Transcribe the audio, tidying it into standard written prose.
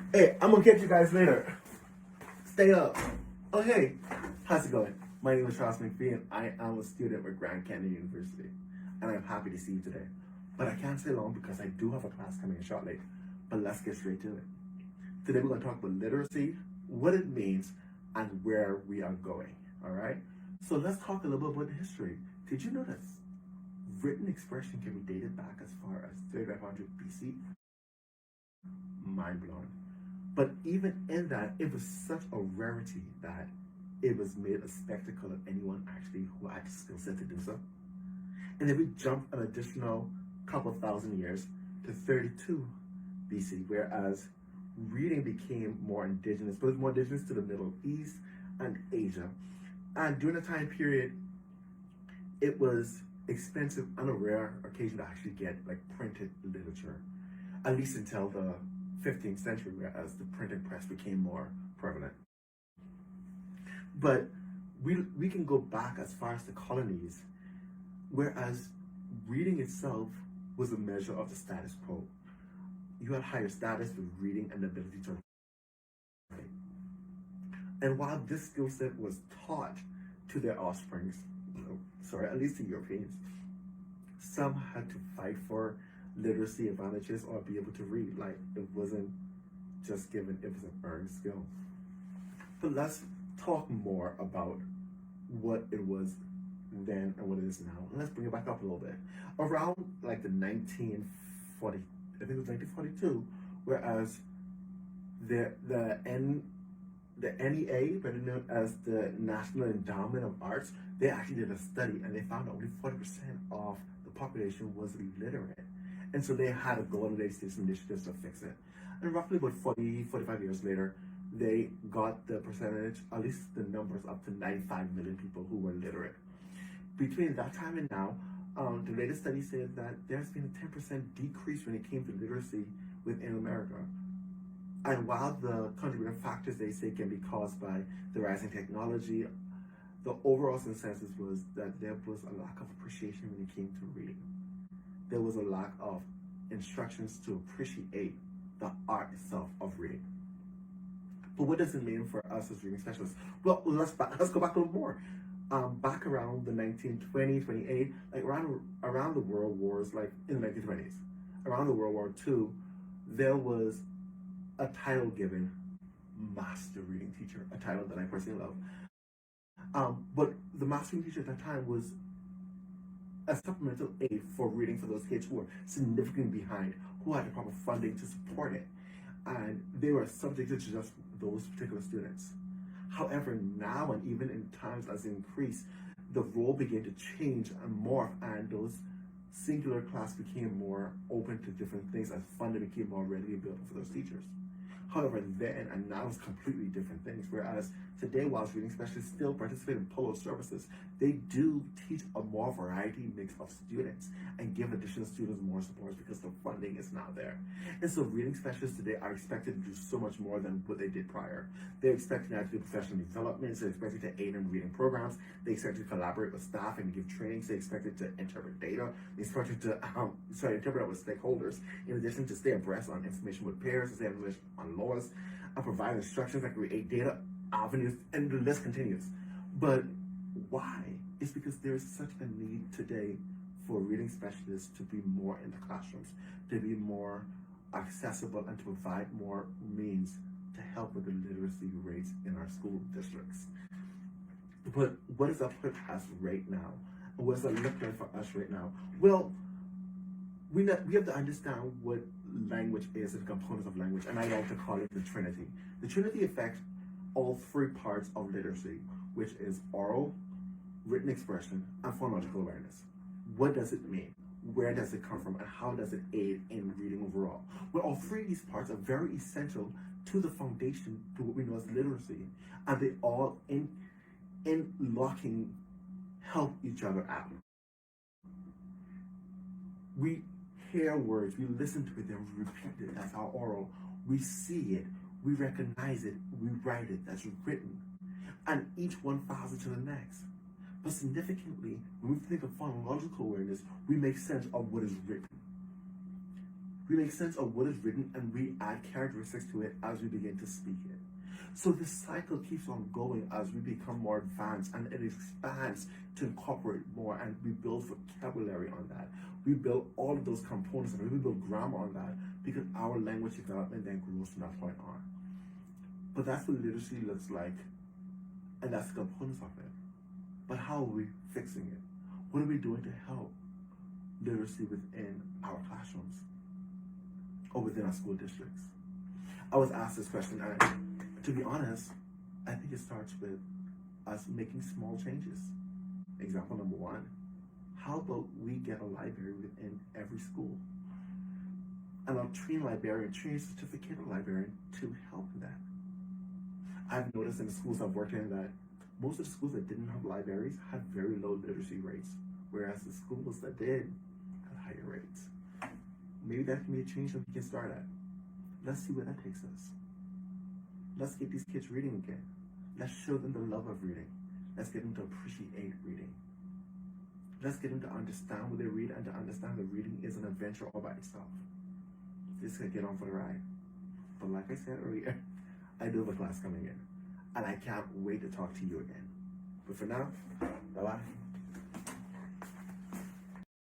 Hey, I'm gonna catch you guys later. Stay up. Oh, hey, how's it going? My name is Charles McPhee, and I am a student with Grand Canyon University, and I'm happy to see you today. But I can't stay long because I do have a class coming in shortly. But let's get straight to it. Today we're going to talk about literacy, what it means, and where we are going. All right. So let's talk a little bit about history. Did you know that written expression can be dated back as far as 3500 BC? Mind blowing. But even in that, it was such a rarity that it was made a spectacle of anyone actually who had the skill set to do so. And then we jump an additional couple thousand years to 32 BC, whereas reading became more indigenous, but it was more indigenous to the Middle East and Asia. And during the time period, it was expensive and a rare occasion to actually get like printed literature, at least until the 15th century, whereas the printing press became more prevalent. But we can go back as far as the colonies, whereas reading itself was a measure of the status quo. You had higher status with reading and the ability to write. And while this skill set was taught to their offsprings, at least to Europeans, some had to fight for literacy advantages or be able to read. Like, it wasn't just given, it was an earned skill. But let's talk more about what it was then and what it is now. And let's bring it back up a little bit. Around like the 1940, I think it was 1942, whereas the NEA, better known as the National Endowment of Arts, they actually did a study and they found that only 40% of the population was illiterate. And so they had a goal and they did some initiatives to fix it. And roughly about 45 years later, they got the percentage, at least the numbers, up to 95 million people who were literate. Between that time and now, the latest study said that there's been a 10% decrease when it came to literacy within America. And while the contributing factors they say can be caused by the rising technology, the overall consensus was that there was a lack of appreciation when it came to reading. There was a lack of instructions to appreciate the art itself of reading. But what does it mean for us as reading specialists? Well, let's go back a little more. Back around the 1920, 28, like around the World Wars, like in the 1920s, around the World War II, there was a title given, Master Reading Teacher, a title that I personally love. But the Master Reading Teacher at that time was a supplemental aid for reading for those kids who were significantly behind, who had the proper funding to support it. And they were subjected to just those particular students. However, now and even in times as it increased, the role began to change and morph, and those singular class became more open to different things as funding became more readily available for those teachers. However, then and now it's completely different things. Whereas today, whilst reading specialists still participate in polo services, they do teach a more variety mix of students and give additional students more support because the funding is now there. And so reading specialists today are expected to do so much more than what they did prior. They're expected now to do professional development, they're expected to aid in reading programs, they expected to collaborate with staff and give trainings, they're expected to interpret data, they're expected to interpret with stakeholders, in addition to stay abreast on information with peers, stay information on laws, and provide instructions that create data avenues, and the list continues. But why? It's because there's such a need today for reading specialists to be more in the classrooms, to be more accessible, and to provide more means to help with the literacy rates in our school districts. But what does that put us right now? And what does that look like for us right now? Well, we have to understand what language is and components of language, and I like to call it the Trinity. The Trinity affects all three parts of literacy, which is oral, written expression, and phonological awareness. What does it mean? Where does it come from? And how does it aid in reading overall? Well, all three of these parts are very essential to the foundation to what we know as literacy, and they all in locking help each other out. We hear words, we listen to it, then we repeat it. That's our oral. We see it, we recognize it, we write it. That's written. And each one files it to the next. But significantly, when we think of phonological awareness, we make sense of what is written. We make sense of what is written and we add characteristics to it as we begin to speak it. So this cycle keeps on going as we become more advanced, and it expands to incorporate more, and we build vocabulary on that. We build all of those components and we build grammar on that, because our language development then grows from that point on. But that's what literacy looks like, and that's the components of it. But how are we fixing it? What are we doing to help literacy within our classrooms or within our school districts? I was asked this question, and to be honest, I think it starts with us making small changes. Example number one, how about we get a library within every school? And I'll train a librarian, train a certificated librarian to help in that. I've noticed in the schools I've worked in that most of the schools that didn't have libraries had very low literacy rates, whereas the schools that did had higher rates. Maybe that can be a change that we can start at. Let's see where that takes us. Let's get these kids reading again. Let's show them the love of reading. Let's get them to appreciate reading. Let's get them to understand what they read and to understand that reading is an adventure all by itself. Just gonna get on for the ride. But like I said earlier, I do have a class coming in, and I can't wait to talk to you again. But for now, bye-bye.